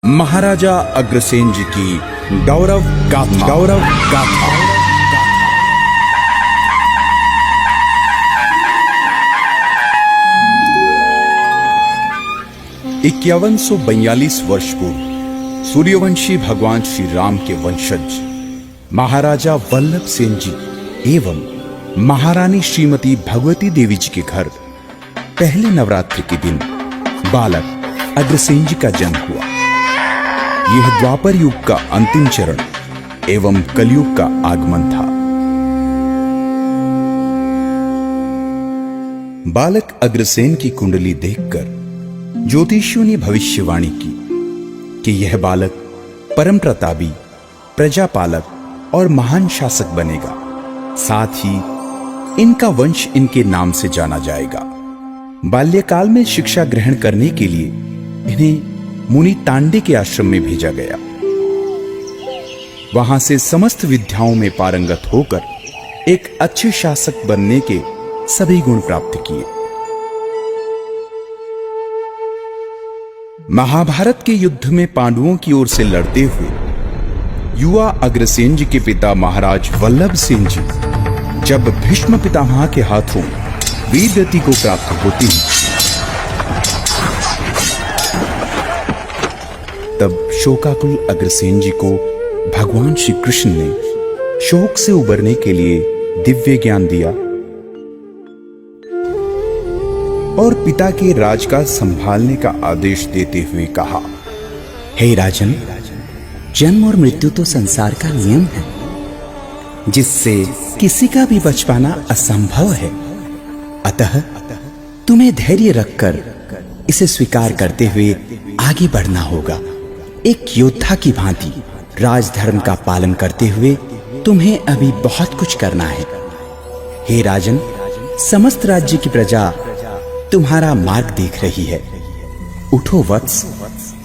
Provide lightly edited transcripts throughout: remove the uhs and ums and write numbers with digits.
महाराजा अग्रसेन जी की गौरव गाथा। 5142 वर्ष पूर्व सूर्यवंशी भगवान श्री राम के वंशज महाराजा वल्लभ सेन जी एवं महारानी श्रीमती भगवती देवी जी के घर पहले नवरात्रि के दिन बालक अग्रसेन जी का जन्म हुआ। यह द्वापर युग का अंतिम चरण एवं कलयुग का आगमन था। बालक अग्रसेन की कुंडली देखकर ज्योतिषियों ने भविष्यवाणी की कि यह बालक परम प्रतापी, प्रजापालक और महान शासक बनेगा। साथ ही इनका वंश इनके नाम से जाना जाएगा। बाल्यकाल में शिक्षा ग्रहण करने के लिए इन्हें मुनि तांडे के आश्रम में भेजा गया। वहां से समस्त विद्याओं में पारंगत होकर एक अच्छे शासक बनने के सभी गुण प्राप्त किए। महाभारत के युद्ध में पांडवों की ओर से लड़ते हुए युवा अग्रसेन जी के पिता महाराज वल्लभ सेन जी जब भीष्म पितामह के हाथों वीरगति को प्राप्त होती हैं, तब शोकाकुल अग्रसेन जी को भगवान श्री कृष्ण ने शोक से उबरने के लिए दिव्य ज्ञान दिया और पिता के राजकाज संभालने का आदेश देते हुए कहा, हे राजन, जन्म और मृत्यु तो संसार का नियम है, जिससे किसी का भी बच पाना असंभव है। अतः तुम्हें धैर्य रखकर इसे स्वीकार करते हुए आगे बढ़ना होगा। एक योद्धा की भांति राजधर्म का पालन करते हुए तुम्हें अभी बहुत कुछ करना है। हे राजन, समस्त राज्य की प्रजा तुम्हारा मार्ग देख रही है। उठो वत्स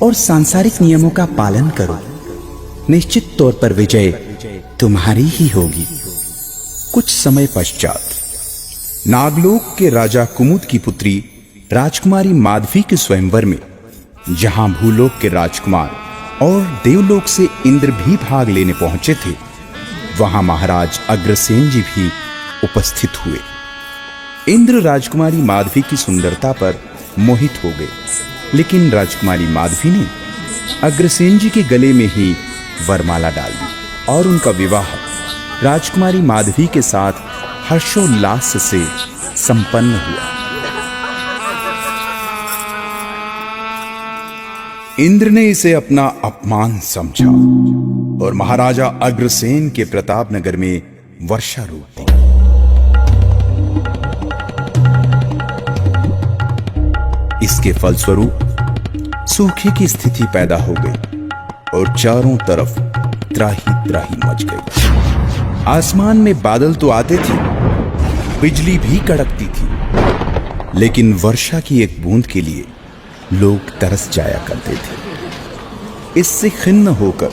और सांसारिक नियमों का पालन करो। निश्चित तौर पर विजय तुम्हारी ही होगी। कुछ समय पश्चात नागलोक के राजा कुमुद की पुत्री राजकुमारी माधवी के स्वयंवर में, जहां भूलोक के राजकुमार और देवलोक से इंद्र भी भाग लेने पहुंचे थे, वहां महाराज अग्रसेन जी भी उपस्थित हुए। इंद्र राजकुमारी माधवी की सुंदरता पर मोहित हो गए, लेकिन राजकुमारी माधवी ने अग्रसेन जी के गले में ही वरमाला डाल दी और उनका विवाह राजकुमारी माधवी के साथ हर्षोल्लास से संपन्न हुआ। इंद्र ने इसे अपना अपमान समझा और महाराजा अग्रसेन के प्रतापनगर में वर्षा रोक दी। इसके फलस्वरूप सूखे की स्थिति पैदा हो गई और चारों तरफ त्राही त्राही मच गई। आसमान में बादल तो आते थे, बिजली भी कड़कती थी, लेकिन वर्षा की एक बूंद के लिए लोग तरस जाया करते थे। इससे खिन्न होकर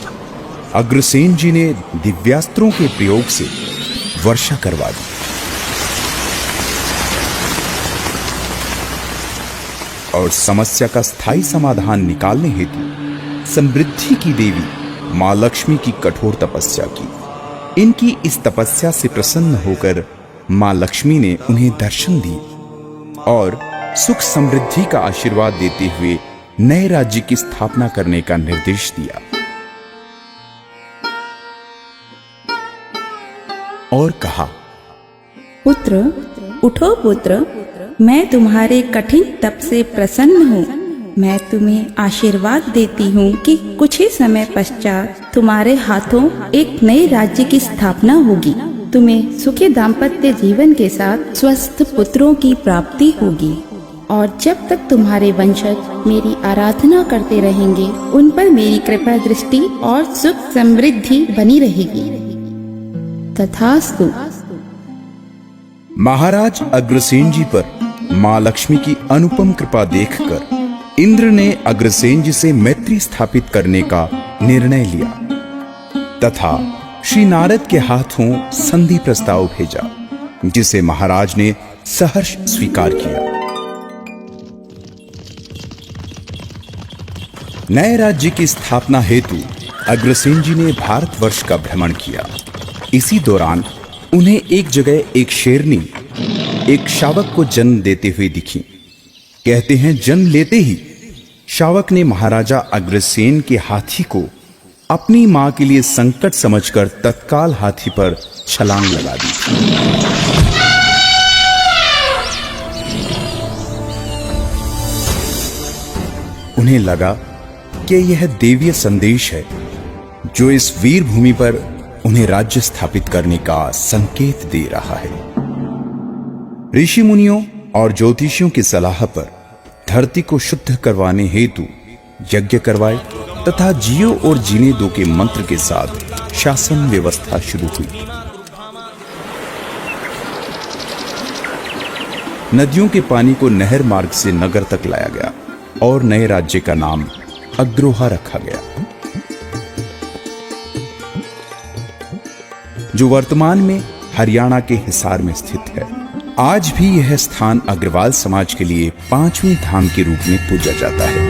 अग्रसेन जी ने दिव्यास्त्रों के प्रयोग से वर्षा करवा दी और समस्या का स्थायी समाधान निकालने हेतु समृद्धि की देवी मां लक्ष्मी की कठोर तपस्या की। इनकी इस तपस्या से प्रसन्न होकर मां लक्ष्मी ने उन्हें दर्शन दिए और सुख समृद्धि का आशीर्वाद देते हुए नए राज्य की स्थापना करने का निर्देश दिया और कहा, पुत्र, उठो पुत्र, मैं तुम्हारे कठिन तप से प्रसन्न हूँ। मैं तुम्हें आशीर्वाद देती हूँ कि कुछ ही समय पश्चात तुम्हारे हाथों एक नए राज्य की स्थापना होगी। तुम्हें सुखी दाम्पत्य जीवन के साथ स्वस्थ पुत्रों की प्राप्ति होगी और जब तक तुम्हारे वंशज मेरी आराधना करते रहेंगे, उन पर मेरी कृपा दृष्टि और सुख समृद्धि बनी रहेगी। तथास्तु। महाराज अग्रसेन जी पर मां लक्ष्मी की अनुपम कृपा देखकर इंद्र ने अग्रसेन जी से मैत्री स्थापित करने का निर्णय लिया तथा श्री नारद के हाथों संधि प्रस्ताव भेजा, जिसे महाराज ने सहर्ष स्वीकार किया। नए राज्य की स्थापना हेतु अग्रसेन जी ने भारतवर्ष का भ्रमण किया। इसी दौरान उन्हें एक जगह एक शेरनी एक शावक को जन्म देते हुए दिखी। कहते हैं जन्म लेते ही शावक ने महाराजा अग्रसेन के हाथी को अपनी मां के लिए संकट समझकर तत्काल हाथी पर छलांग लगा दी। उन्हें लगा कि यह देवीय संदेश है जो इस वीर भूमि पर उन्हें राज्य स्थापित करने का संकेत दे रहा है। ऋषि मुनियों और ज्योतिषियों की सलाह पर धरती को शुद्ध करवाने हेतु यज्ञ करवाए तथा जियो और जीने दो के मंत्र के साथ शासन व्यवस्था शुरू हुई। नदियों के पानी को नहर मार्ग से नगर तक लाया गया और नए राज्य का नाम अग्रोहा रखा गया, जो वर्तमान में हरियाणा के हिसार में स्थित है। आज भी यह स्थान अग्रवाल समाज के लिए 5वें धाम के रूप में पूजा जाता है।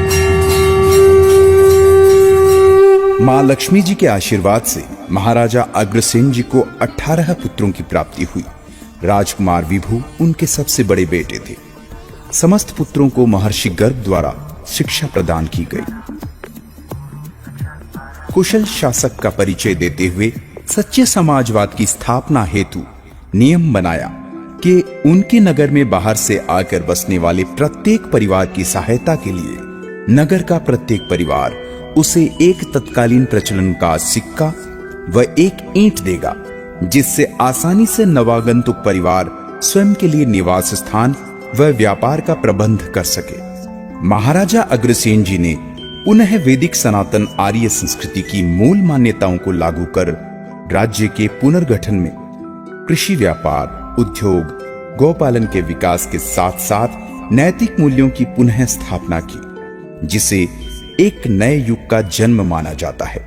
मां लक्ष्मी जी के आशीर्वाद से महाराजा अग्रसेन जी को 18 पुत्रों की प्राप्ति हुई। राजकुमार विभु उनके सबसे बड़े बेटे थे। समस्त पुत्रों को महर्षि गर्ग द्वारा शिक्षा प्रदान की गई। कुशल शासक का परिचय देते हुए सच्चे समाजवाद की स्थापना हेतु नियम बनाया कि उनके नगर में बाहर से आकर बसने वाले प्रत्येक परिवार की सहायता के लिए नगर का प्रत्येक परिवार उसे एक तत्कालीन प्रचलन का सिक्का व एक ईंट देगा, जिससे आसानी से नवागंतुक परिवार स्वयं के लिए निवास स्थान व व्यापार का प्रबंध कर सके। महाराजा अग्रसेन जी ने पुनः वैदिक सनातन आर्य संस्कृति की मूल मान्यताओं को लागू कर राज्य के पुनर्गठन में कृषि, व्यापार, उद्योग, गौपालन के विकास के साथ साथ नैतिक मूल्यों की पुनः स्थापना की, जिसे एक नए युग का जन्म माना जाता है।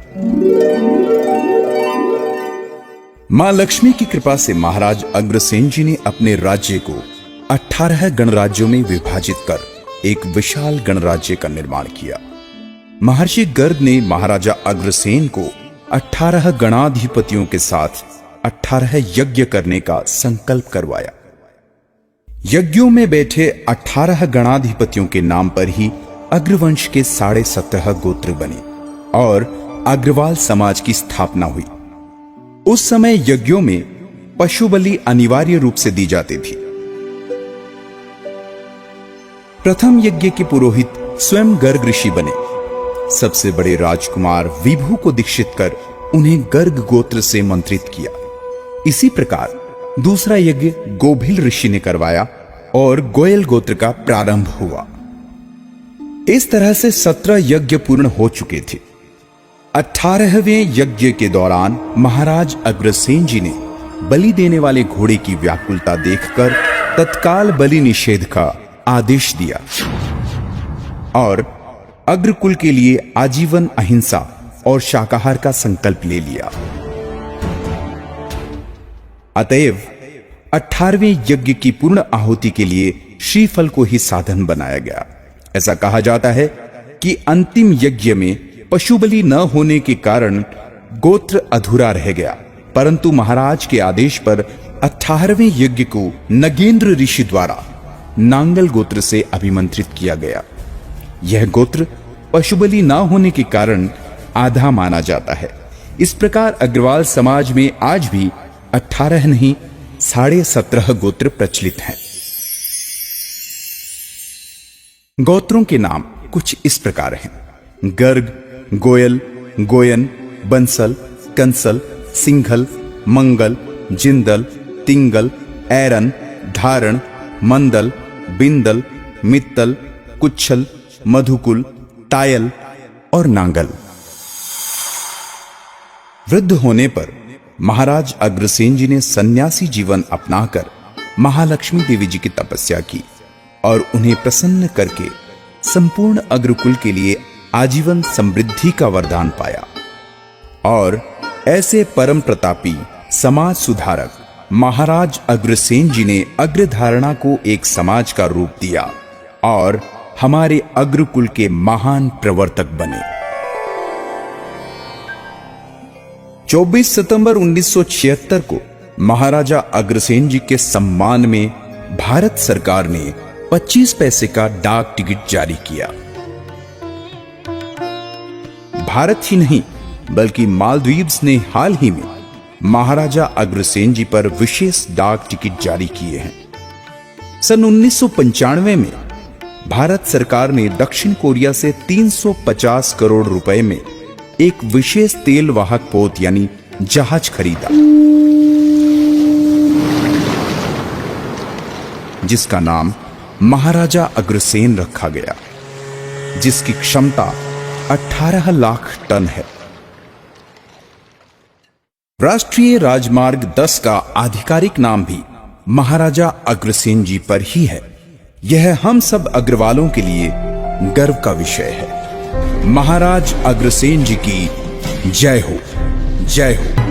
मां लक्ष्मी की कृपा से महाराज अग्रसेन जी ने अपने राज्य को 18 गणराज्यों में विभाजित कर एक विशाल गणराज्य का निर्माण किया। महर्षि गर्ग ने महाराजा अग्रसेन को 18 गणाधिपतियों के साथ 18 यज्ञ करने का संकल्प करवाया। यज्ञों में बैठे 18 गणाधिपतियों के नाम पर ही अग्रवंश के 17.5 गोत्र बने और अग्रवाल समाज की स्थापना हुई। उस समय यज्ञों में पशु बलि अनिवार्य रूप से दी जाती थी। प्रथम यज्ञ के पुरोहित स्वयं गर्ग ऋषि बने। सबसे बड़े राजकुमार विभु को दीक्षित कर उन्हें गर्ग गोत्र से मंत्रित किया। इसी प्रकार दूसरा यज्ञ गोभिल ऋषि ने करवाया और गोयल गोत्र का प्रारंभ हुआ। इस तरह से 17 यज्ञ पूर्ण हो चुके थे। 18वें यज्ञ के दौरान महाराज अग्रसेन जी ने बलि देने वाले घोड़े की व्याकुलता देखकर तत्काल बलि निषेध का आदेश दिया और अग्रकुल के लिए आजीवन अहिंसा और शाकाहार का संकल्प ले लिया। अतएव 18वें यज्ञ की पूर्ण आहुति के लिए श्रीफल को ही साधन बनाया गया। ऐसा कहा जाता है कि अंतिम यज्ञ में पशु बलि न होने के कारण गोत्र अधूरा रह गया, परंतु महाराज के आदेश पर 18वें यज्ञ को नगेंद्र ऋषि द्वारा नांगल गोत्र से अभिमंत्रित किया गया। यह गोत्र पशु बलि न होने के कारण आधा माना जाता है। इस प्रकार अग्रवाल समाज में आज भी 18 नहीं 17.5 गोत्र प्रचलित हैं। गोत्रों के नाम कुछ इस प्रकार हैं: गर्ग, गोयल, गोयन, बंसल, कंसल, सिंघल, मंगल, जिंदल, तिंगल, ऐरन, धारण, मंदल, बिंदल, मित्तल, कुच्छल, मधुकुल, टायल और नांगल। वृद्ध होने पर महाराज अग्रसेन जी ने सन्यासी जीवन अपनाकर महालक्ष्मी देवी जी की तपस्या की और उन्हें प्रसन्न करके संपूर्ण अग्रकुल के लिए आजीवन समृद्धि का वरदान पाया। और ऐसे परम प्रतापी समाज सुधारक महाराज अग्रसेन जी ने अग्रधारणा को एक समाज का रूप दिया और हमारे अग्रकुल के महान प्रवर्तक बने। 24 सितंबर 1976 को महाराजा अग्रसेन जी के सम्मान में भारत सरकार ने 25 पैसे का डाक टिकट जारी किया। भारत ही नहीं बल्कि मालदीव्स ने हाल ही में महाराजा अग्रसेन जी पर विशेष डाक टिकट जारी किए हैं। सन 1995 में भारत सरकार ने दक्षिण कोरिया से 350 करोड़ रुपए में एक विशेष तेल वाहक पोत यानी जहाज खरीदा, जिसका नाम महाराजा अग्रसेन रखा गया, जिसकी क्षमता 18 लाख टन है। राष्ट्रीय राजमार्ग 10 का आधिकारिक नाम भी महाराजा अग्रसेन जी पर ही है। यह हम सब अग्रवालों के लिए गर्व का विषय है। महाराज अग्रसेन जी की जय हो, जय हो।